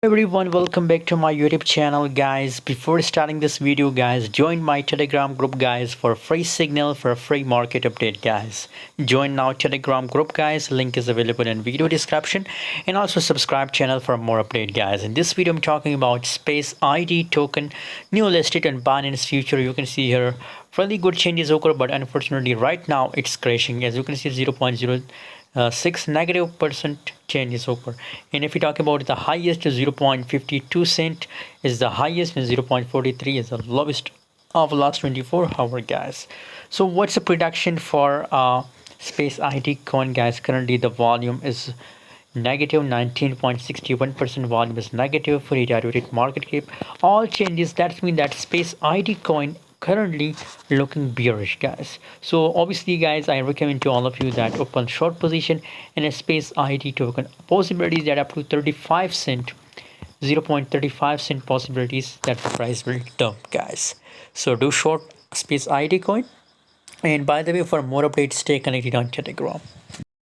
Everyone, welcome back to my YouTube channel, guys. Before starting this video, guys, join my Telegram group, guys, for free signal for a free market update, guys. Join now Telegram group, guys. Link is available in video description, and also subscribe channel for more update, guys. In this video, I'm talking about spaceid token, new listed on Binance Future. You can see here really good changes occur, but unfortunately, right now it's crashing. As you can see, 0.06 negative percent changes occur. And if we talk about the highest, 0.52 cent is the highest and 0.43 is the lowest of last 24 hour, guys. So what's the prediction for spaceid coin, guys? Currently the volume is negative 19.61%. volume is negative for evaluated market cap. All changes, that means that spaceid coin currently looking bearish, guys. So obviously, guys, I recommend to all of you that open short position in a spaceid token. Possibilities that up to 35 cent, 0.35 cent possibilities that the price will dump, guys. So do short spaceid coin. And by the way, for more updates, stay connected on Telegram.